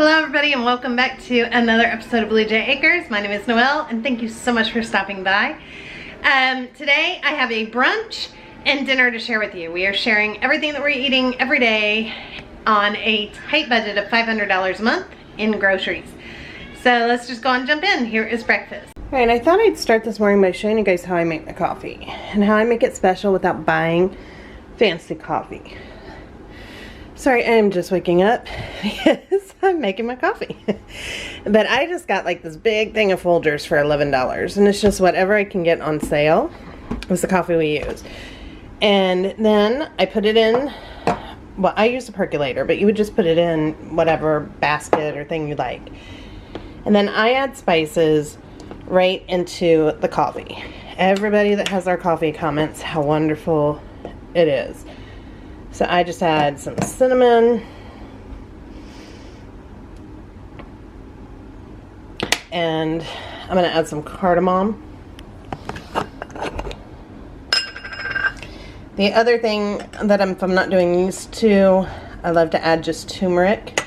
Hello everybody and welcome back to another episode of Blue Jay Acres. My name is Noelle and thank you so much for stopping by. Today I have a brunch and dinner to share with you. We are sharing everything that we're eating every day on a tight budget of $500 a month in groceries. So let's just go and jump in. Here is breakfast. Alright, I thought I'd start this morning by showing you guys how I make my coffee and how I make it special without buying fancy coffee. Sorry, I am just waking up because I'm making my coffee. But I just got like this big thing of Folgers for $11 and it's just whatever I can get on sale is the coffee we use. And then I put it in, well, I use a percolator, but you would just put it in whatever basket or thing you like. And then I add spices right into the coffee. Everybody that has our coffee comments how wonderful it is. So I just add some cinnamon and I'm going to add some cardamom. The other thing that if I'm not doing these two, I love to add just turmeric,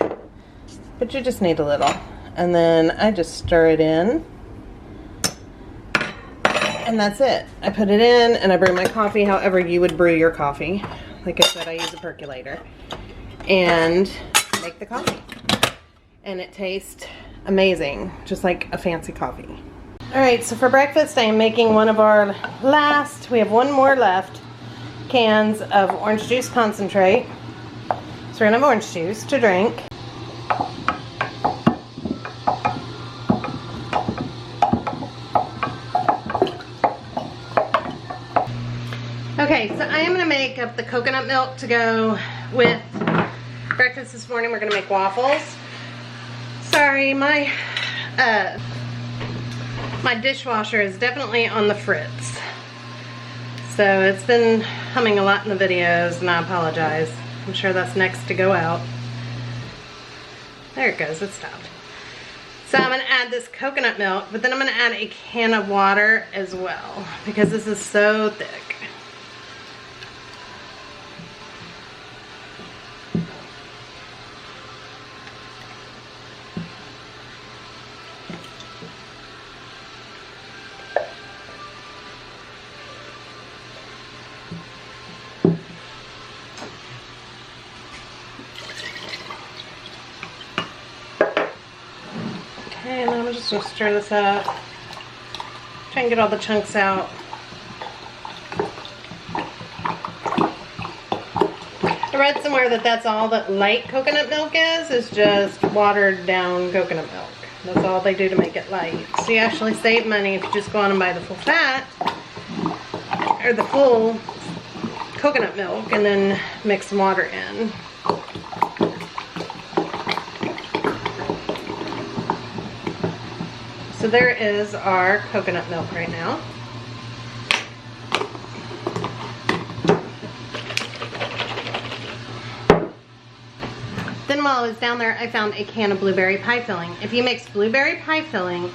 but you just need a little. And then I just stir it in. And that's it. I put it in and I brew my coffee however you would brew your coffee. Like I said, I use a percolator and make the coffee. And it tastes amazing, just like a fancy coffee. Alright, so for breakfast I am making one of our last, we have one more left, cans of orange juice concentrate. So we're going to have orange juice to drink. Okay, so I am going to make up the coconut milk to go with breakfast this morning. We're going to make waffles. Sorry, my dishwasher is definitely on the fritz. So it's been humming a lot in the videos and I apologize. I'm sure that's next to go out. There it goes, it stopped. So I'm going to add this coconut milk, but then I'm going to add a can of water as well because this is so thick. And I'm just going to stir this up. Try and get all the chunks out. I read somewhere that that's all that light coconut milk is just watered down coconut milk. That's all they do to make it light. So you actually save money if you just go on and buy the full fat or the full coconut milk and then mix some water in. So there is our coconut milk right now. Then while I was down there, I found a can of blueberry pie filling. If you mix blueberry pie filling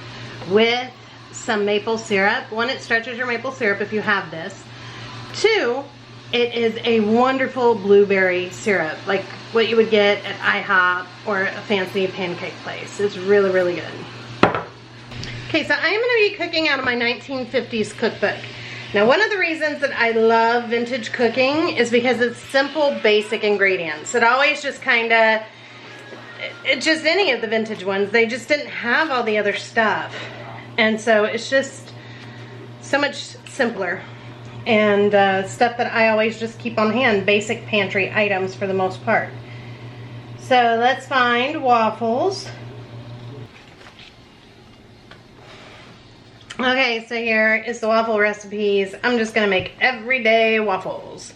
with some maple syrup, one, it stretches your maple syrup if you have this. Two, it is a wonderful blueberry syrup, like what you would get at IHOP or a fancy pancake place. It's really, really good. Okay, so I am going to be cooking out of my 1950s cookbook. Now, one of the reasons that I love vintage cooking is because it's simple, basic ingredients. It always just kind of, just any of the vintage ones, they just didn't have all the other stuff. And so it's just so much simpler. And stuff that I always just keep on hand, basic pantry items for the most part. So let's find waffles. Okay, so here is the waffle recipes. I'm just going to make everyday waffles.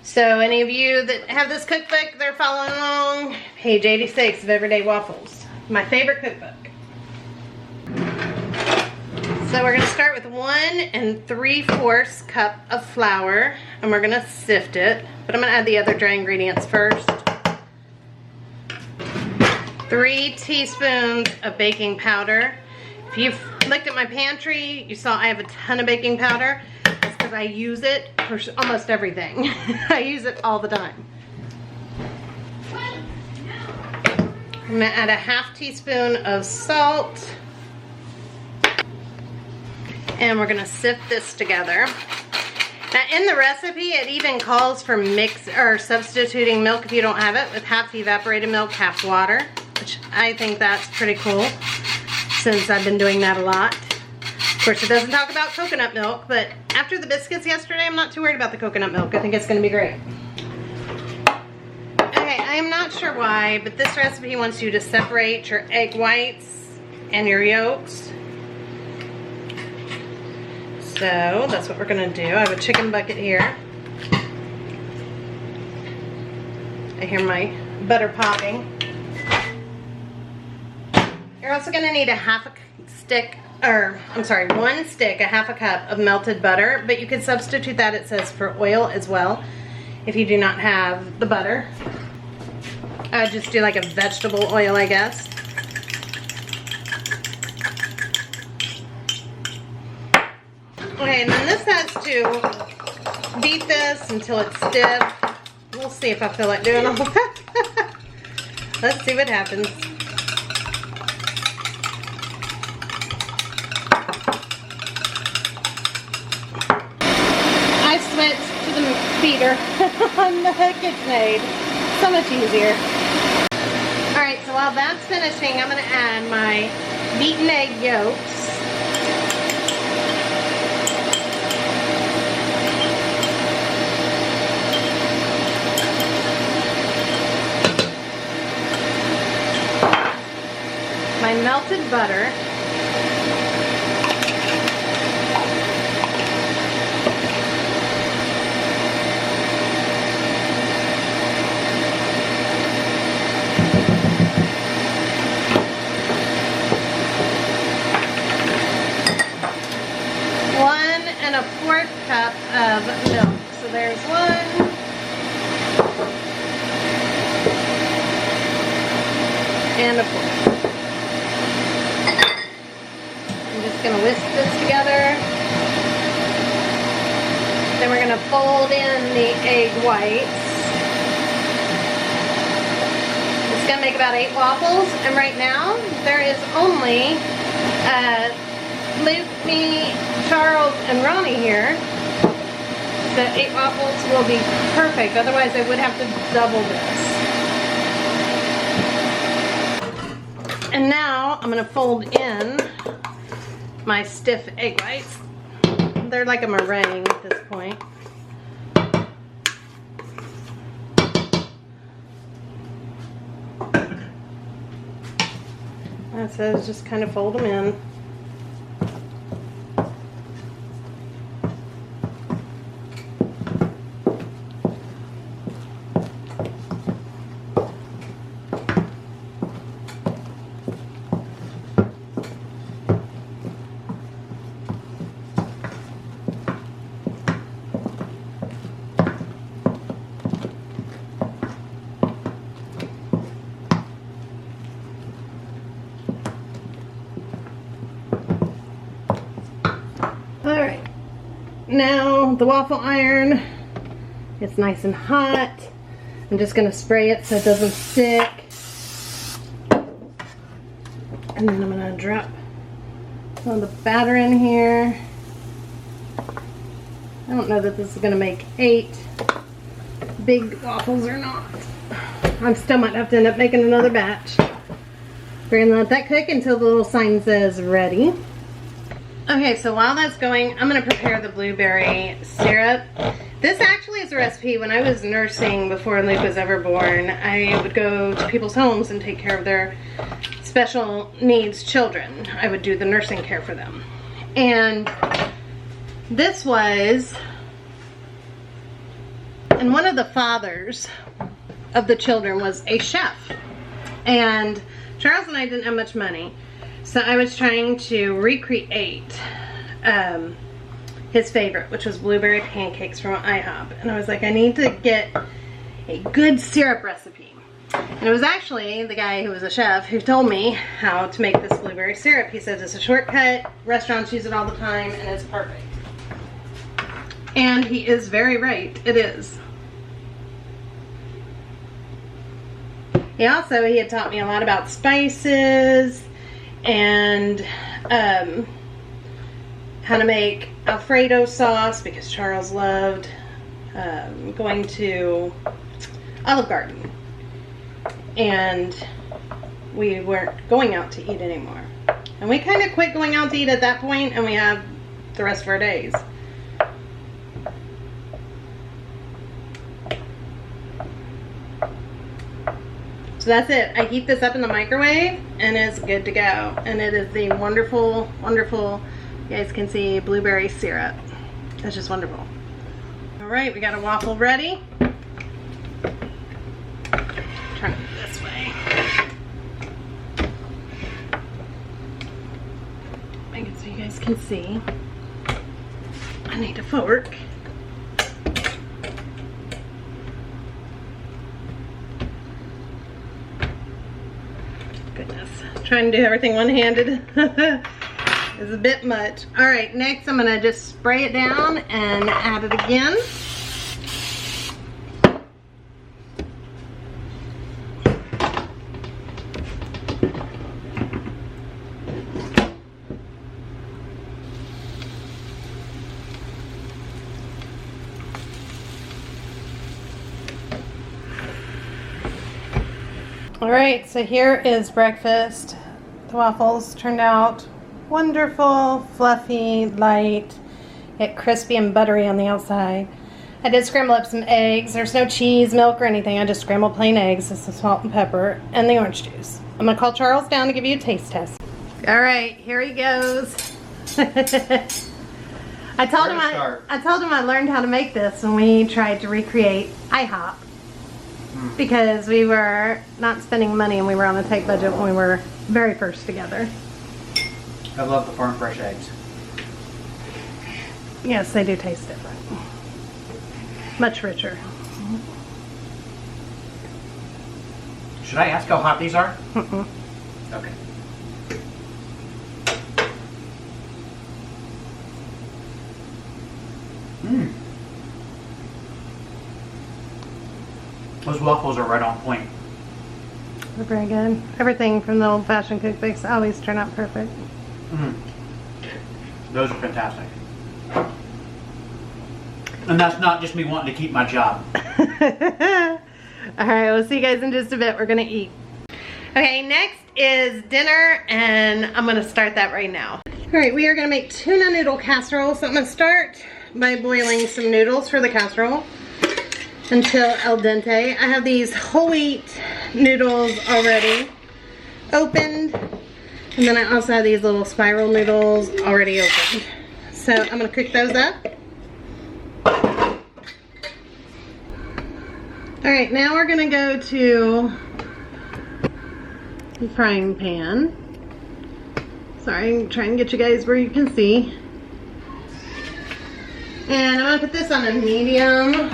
So any of you that have this cookbook, they're following along, page 86 of Everyday Waffles. My favorite cookbook. So we're going to start with 1 3/4 cup of flour, and we're going to sift it. But I'm going to add the other dry ingredients first. 3 teaspoons of baking powder. If you've looked at my pantry, you saw I have a ton of baking powder. That's because I use it for almost everything. I use it all the time. I'm gonna add a ½ teaspoon of salt. And we're gonna sift this together. Now in the recipe, it even calls for substituting milk if you don't have it, with half evaporated milk, half water, which I think that's pretty cool since I've been doing that a lot. Of course, it doesn't talk about coconut milk, but after the biscuits yesterday, I'm not too worried about the coconut milk. I think it's gonna be great. Okay, I am not sure why, but this recipe wants you to separate your egg whites and your yolks. So that's what we're gonna do. I have a chicken bucket here. I hear my butter popping. You're also gonna need one stick, a half a cup of melted butter, but you can substitute that, it says, for oil as well if you do not have the butter. Just do like a vegetable oil, I guess. Okay, and then this has to beat this until it's stiff. We'll see if I feel like doing all that. Let's see what happens. I switched to the beater on the KitchenAid. So much easier. Alright, so while that's finishing, I'm going to add my beaten egg yolks. My melted butter, and a 1/4 cup of milk. So there's one. And a 1/4. I'm just going to whisk this together. Then we're going to fold in the egg whites. It's going to make about 8 waffles. And right now, there is only Luke, me, Charles, and Ronnie here. So 8 waffles will be perfect. Otherwise, I would have to double this. And now I'm going to fold in my stiff egg whites. They're like a meringue at this point. That says just kind of fold them in. Alright, now the waffle iron, it's nice and hot. I'm just going to spray it so it doesn't stick. And then I'm going to drop some of the batter in here. I don't know that this is going to make 8 big waffles or not. I still might have to end up making another batch. We're going to let that cook until the little sign says ready. Okay, so while that's going, I'm going to prepare the blueberry syrup. This actually is a recipe when I was nursing before Luke was ever born. I would go to people's homes and take care of their special needs children. I would do the nursing care for them. And this was, and one of the fathers of the children was a chef. And Charles and I didn't have much money. So I was trying to recreate his favorite, which was blueberry pancakes from IHOP. And I was like, I need to get a good syrup recipe. And it was actually the guy who was a chef who told me how to make this blueberry syrup. He says it's a shortcut, restaurants use it all the time, and it's perfect. And he is very right, it is. He had taught me a lot about spices and how to make Alfredo sauce, because Charles loved going to Olive Garden. And we weren't going out to eat anymore. And we kind of quit going out to eat at that point, and we have the rest of our days. So that's it. I heat this up in the microwave and it's good to go. And it is the wonderful, wonderful, you guys can see, blueberry syrup. It's just wonderful. All right, we got a waffle ready. Turn it this way. Make it so you guys can see. I need a fork. Goodness, trying to do everything one-handed is a bit much. All right, next I'm gonna just spray it down and add it again. All right, so here is breakfast. The waffles turned out wonderful, fluffy, light, yet crispy and buttery on the outside. I did scramble up some eggs. There's no cheese, milk, or anything. I just scrambled plain eggs with some salt and pepper and the orange juice. I'm gonna call Charles down to give you a taste test. All right, here he goes. I told him I learned how to make this when we tried to recreate IHOP. Because we were not spending money and we were on a tight budget when we were very first together. I love the farm fresh eggs. Yes, they do taste different. Much richer. Should I ask how hot these are? Mm-mm. Okay. Mmm. Those waffles are right on point. They're very good. Everything from the old-fashioned cookbooks always turn out perfect. Mm. Those are fantastic. And that's not just me wanting to keep my job. Alright, we'll see you guys in just a bit. We're gonna eat. Okay, next is dinner, and I'm gonna start that right now. Alright, we are gonna make tuna noodle casserole. So I'm gonna start by boiling some noodles for the casserole until al dente. I have these whole wheat noodles already opened, and then I also have these little spiral noodles already opened. So I'm gonna cook those up. Alright, now we're gonna go to the frying pan. Sorry, I'm trying to get you guys where you can see. And I'm gonna put this on a medium.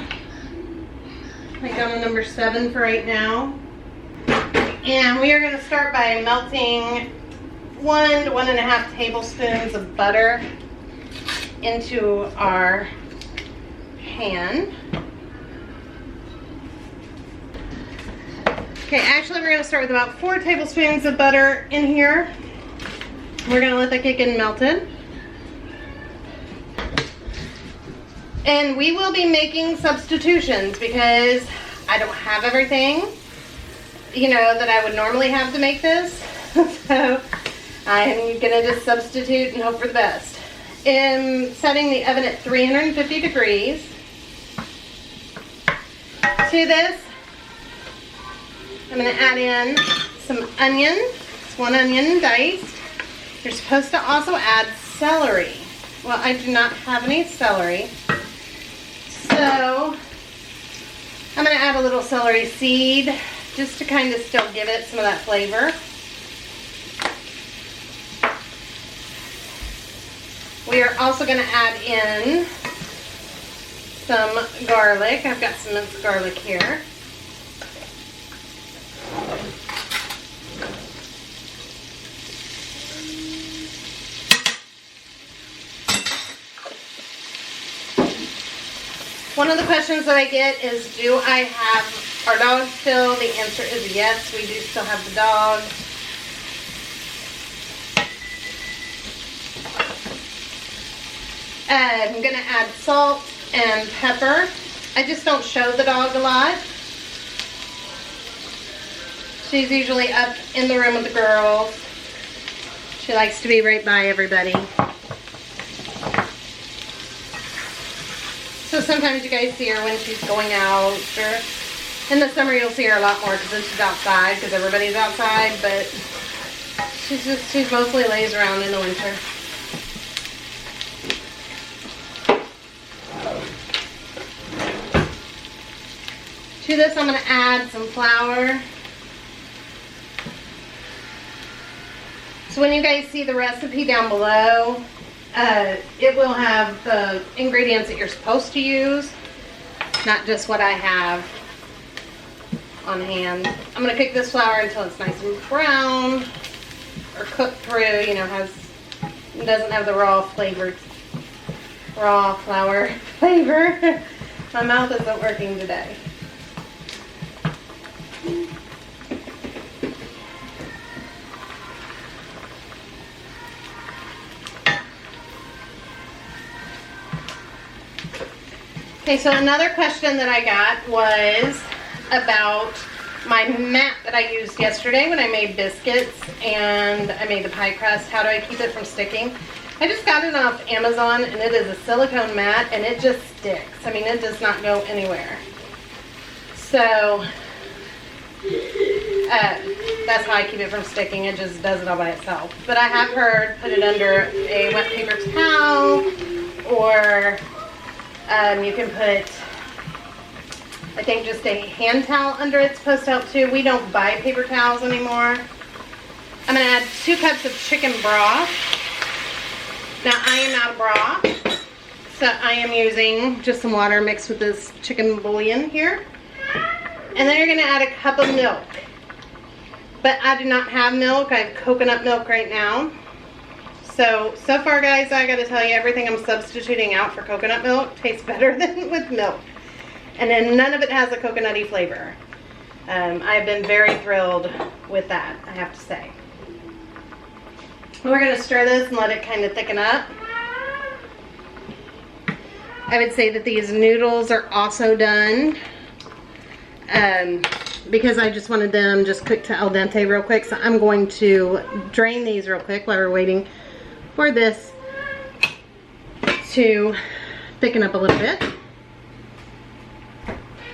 Like on a number 7 for right now. And we are going to start by melting 1 to 1.5 tablespoons of butter into our pan. Okay, actually we're going to start with about 4 tablespoons of butter in here. We're going to let that get melted. And we will be making substitutions because I don't have everything, you know, that I would normally have to make this. So I'm gonna just substitute and hope for the best. I'm setting the oven at 350 degrees. To this, I'm gonna add in some onion. It's 1 onion diced. You're supposed to also add celery. Well, I do not have any celery. So I'm going to add a little celery seed just to kind of still give it some of that flavor. We are also going to add in some garlic. I've got some minced garlic here. One of the questions that I get is, do I have our dog still? The answer is yes, we do still have the dog. I'm gonna add salt and pepper. I just don't show the dog a lot. She's usually up in the room with the girls. She likes to be right by everybody. So sometimes you guys see her when she's going out, or in the summer you'll see her a lot more because then she's outside because everybody's outside, but she mostly lays around in the winter. To this I'm going to add some flour. So when you guys see the recipe down below, it will have the ingredients that you're supposed to use, not just what I have on hand. I'm going to cook this flour until it's nice and brown, or cooked through, you know, it doesn't have the raw flour flavor. My mouth isn't working today. Okay, so another question that I got was about my mat that I used yesterday when I made biscuits and I made the pie crust. How do I keep it from sticking? I just got it off Amazon, and it is a silicone mat, and it just sticks. I mean, it does not go anywhere. So that's how I keep it from sticking. It just does it all by itself. But I have heard put it under a wet paper towel, or you can put, I think, just a hand towel under it's supposed to help too. We don't buy paper towels anymore. I'm going to add 2 cups of chicken broth. Now I am out of broth, so I am using just some water mixed with this chicken bouillon here. And then you're going to add a cup of milk. But I do not have milk. I have coconut milk right now. So far, guys, I got to tell you, everything I'm substituting out for coconut milk tastes better than with milk. And then none of it has a coconutty flavor. I've been very thrilled with that, I have to say. We're going to stir this and let it kind of thicken up. I would say that these noodles are also done. Because I just wanted them just cooked to al dente real quick. So I'm going to drain these real quick while we're waiting for this to thicken up a little bit.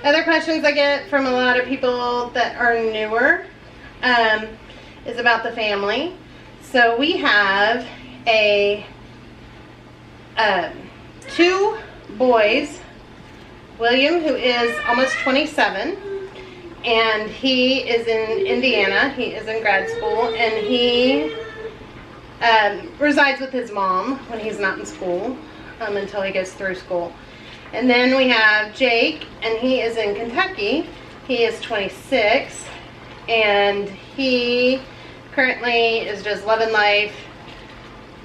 Other questions I get from a lot of people that are newer is about the family. So we have a 2 boys. William, who is almost 27, and he is in Indiana. He is in grad school, and he resides with his mom when he's not in school until he gets through school. And then we have Jake, and he is in Kentucky. He is 26, and he currently is just loving life.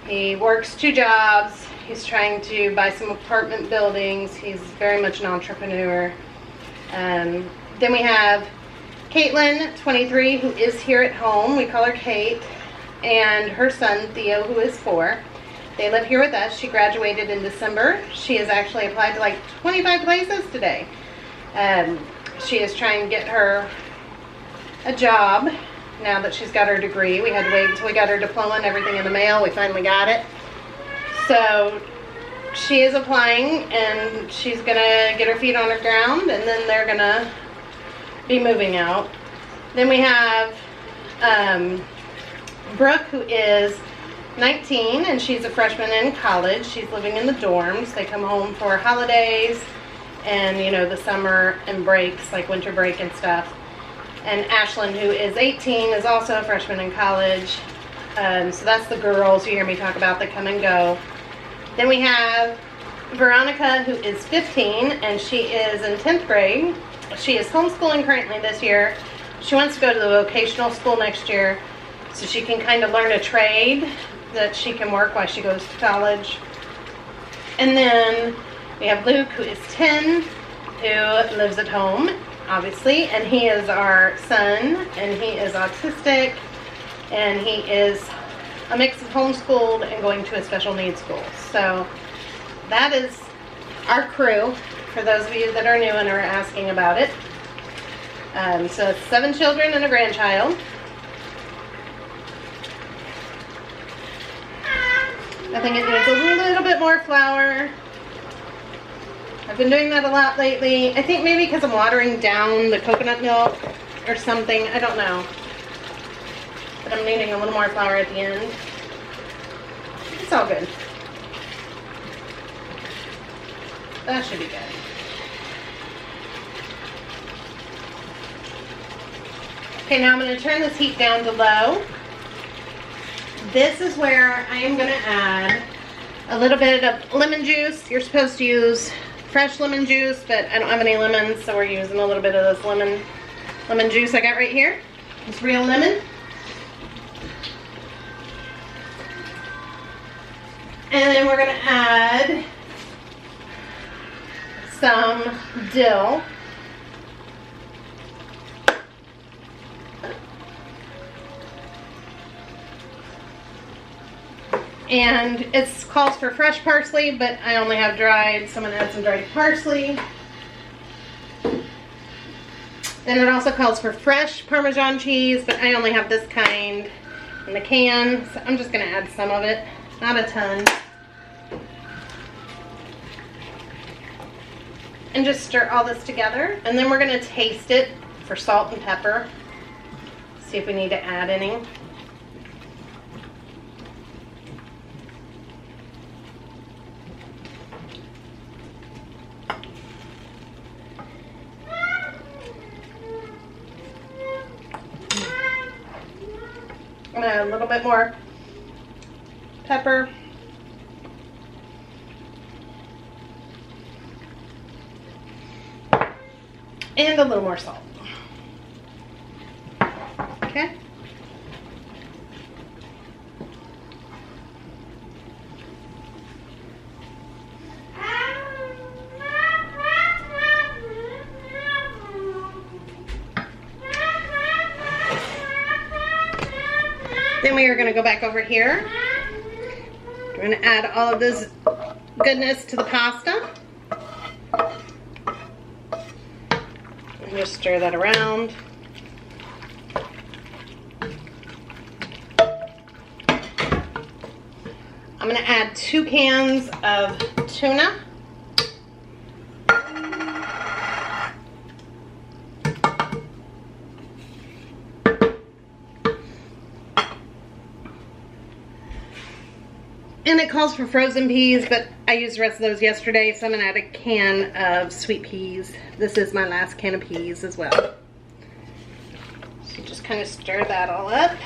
He works 2 jobs. He's trying to buy some apartment buildings. He's very much an entrepreneur. Then we have Caitlin, 23, who is here at home. We call her Kate. And her son, Theo, who is 4. They live here with us. She graduated in December. She has actually applied to like 25 places today. She is trying to get her a job now that she's got her degree. We had to wait until we got her diploma and everything in the mail. We finally got it. So she is applying, and she's gonna get her feet on the ground, and then they're gonna be moving out. Then we have Brooke, who is 19, and she's a freshman in college. She's living in the dorms. They come home for holidays and, you know, the summer and breaks, like winter break and stuff. And Ashlyn, who is 18, is also a freshman in college. So that's the girls you hear me talk about that come and go. Then we have Veronica, who is 15, and she is in 10th grade. She is homeschooling currently this year. She wants to go to the vocational school next year so she can kind of learn a trade that she can work while she goes to college. And then we have Luke, who is 10, who lives at home. obviously, and he is our son, and he is autistic, and he is a mix of homeschooled and going to a special needs school. So that is our crew, for those of you that are new and are asking about it. So it's 7 children and a grandchild. I think it needs a little bit more flour. I've been doing that a lot lately. I think maybe because I'm watering down the coconut milk or something. I don't know. But I'm needing a little more flour at the end. It's all good. That should be good. Okay, now I'm going to turn this heat down to low. This is where I am going to add a little bit of lemon juice. You're supposed to use fresh lemon juice, but I don't have any lemons, so we're using a little bit of this lemon juice I got right here. It's real lemon. And then we're going to add some dill. And it calls for fresh parsley, but I only have dried, so I'm going to add some dried parsley. Then it also calls for fresh Parmesan cheese, but I only have this kind in the can, so I'm just going to add some of it, not a ton. And just stir all this together, and then we're going to taste it for salt and pepper, see if we need to add any. I'm going to add a little bit more pepper. And a little more salt. Okay. Then we are going to go back over here. We're going to add all of this goodness to the pasta. And just stir that around. I'm going to add 2 cans of tuna. And it calls for frozen peas, but I used the rest of those yesterday, so I'm going to add a can of sweet peas. This is my last can of peas as well. So just kind of stir that all up.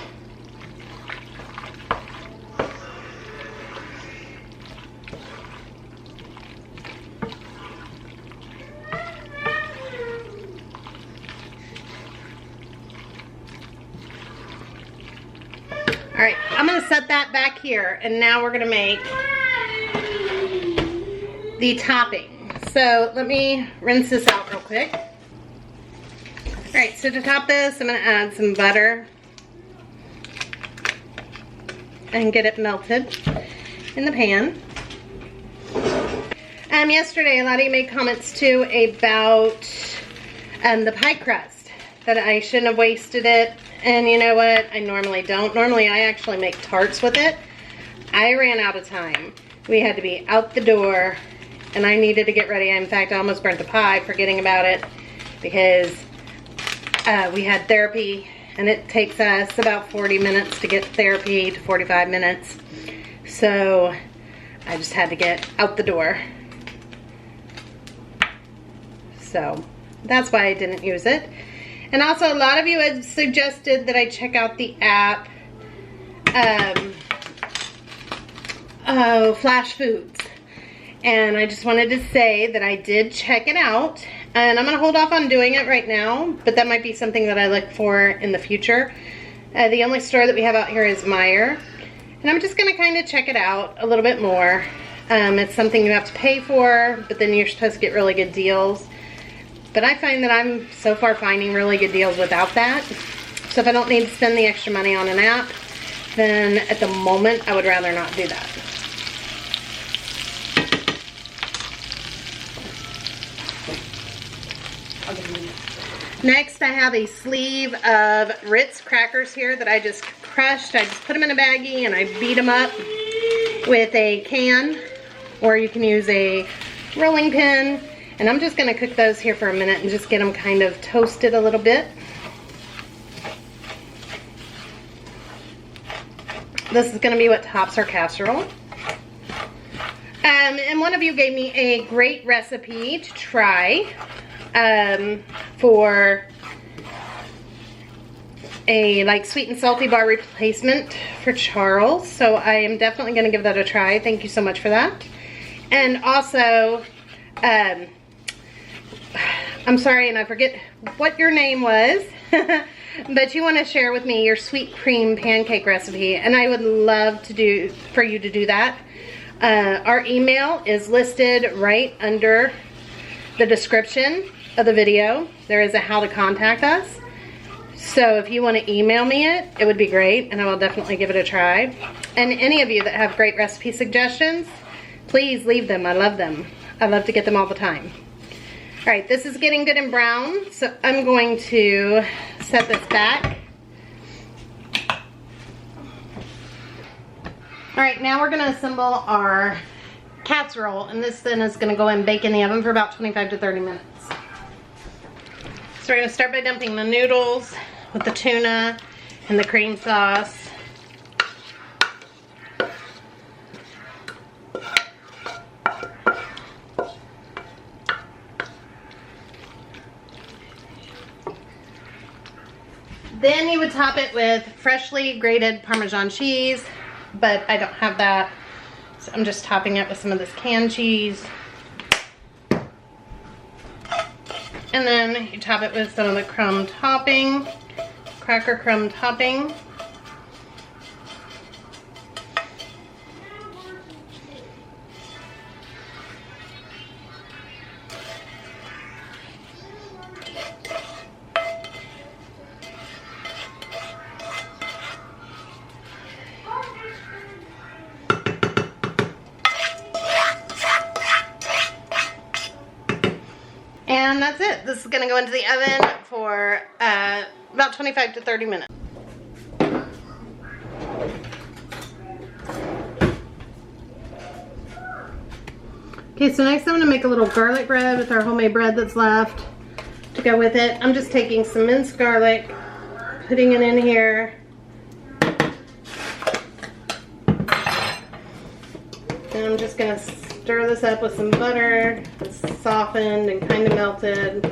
All right, I'm going to set that back here, and now we're going to make the topping. So let me rinse this out real quick. All right, so to top this, I'm going to add some butter and get it melted in the pan. Yesterday, a lot of you made comments too about the pie crust, that I shouldn't have wasted it. And you know what? I normally don't. Normally, I actually make tarts with it. I ran out of time. We had to be out the door, and I needed to get ready. In fact, I almost burnt the pie forgetting about it because we had therapy, and it takes us about 40 minutes to get therapy, to 45 minutes. So I just had to get out the door. So that's why I didn't use it. And also, a lot of you had suggested that I check out the app, Flash Foods. And I just wanted to say that I did check it out. And I'm going to hold off on doing it right now, but that might be something that I look for in the future. The only store that we have out here is Meijer. And I'm just going to kind of check it out a little bit more. It's something you have to pay for, but then you're supposed to get really good deals. But I find that I'm so far finding really good deals without that. So if I don't need to spend the extra money on an app, then at the moment I would rather not do that. Next, I have a sleeve of Ritz crackers here that I just crushed. I just put them in a baggie and I beat them up with a can, or you can use a rolling pin. And I'm just going to cook those here for a minute and just get them kind of toasted a little bit. This is going to be what tops our casserole. And one of you gave me a great recipe to try for a like sweet and salty bar replacement for Charles. So I am definitely going to give that a try. Thank you so much for that. And also, I'm sorry, and I forget what your name was, but you want to share with me your sweet cream pancake recipe, and I would love for you to do that. Our email is listed right under the description of the video. There is a how to contact us. So if you want to email me it would be great, and I will definitely give it a try. And any of you that have great recipe suggestions, please leave them. I love them. I love to get them all the time. All right, this is getting good and brown, so I'm going to set this back. All right, now we're gonna assemble our casserole, and this then is gonna go and bake in the oven for about 25 to 30 minutes. So we're gonna start by dumping the noodles with the tuna and the cream sauce. Then you would top it with freshly grated Parmesan cheese, but I don't have that, so I'm just topping it with some of this canned cheese. And then you top it with some of the crumb topping, cracker crumb topping. And that's it. This is gonna go into the oven for about 25 to 30 minutes. Okay, so next I'm gonna make a little garlic bread with our homemade bread that's left to go with it. I'm just taking some minced garlic, putting it in here. And I'm just gonna stir this up with some butter. It's softened and kind of melted.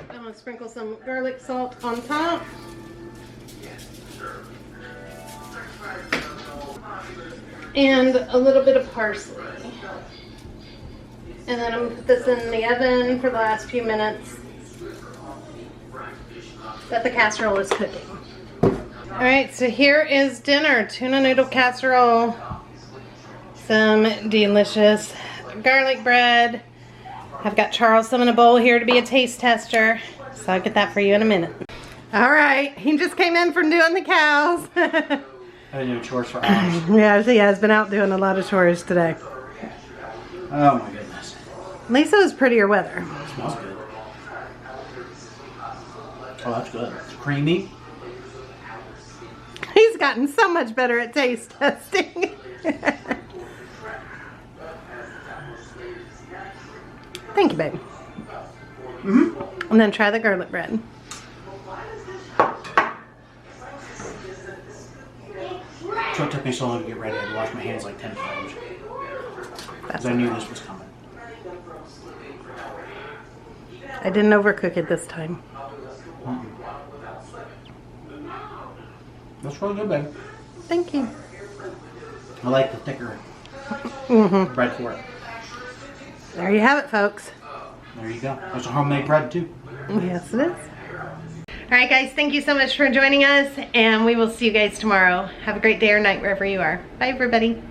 I'm gonna sprinkle some garlic salt on top. And a little bit of parsley. And then I'm gonna put this in the oven for the last few minutes that the casserole is cooking. All right, so here is dinner. Tuna noodle casserole, some delicious garlic bread. I've got Charles some in a bowl here to be a taste tester, so I'll get that for you in a minute. All right, he just came in from doing the cows. I've been doing chores for hours. Yeah, he has been out doing a lot of chores today. Oh my goodness. At least it was prettier weather. It smells good. Oh, that's good. It's creamy. He's gotten so much better at taste testing. Thank you, babe. Mm-hmm. And then try the garlic bread. So it took me so long to get ready. I had to wash my hands like 10 times. Because I knew this was coming. I didn't overcook it this time. Mm-mm. That's really good, babe. Thank you. I like the thicker bread for it. There you have it, folks. There you go. That's a homemade bread, too. Yes, it is. All right, guys, thank you so much for joining us, and we will see you guys tomorrow. Have a great day or night wherever you are. Bye, everybody.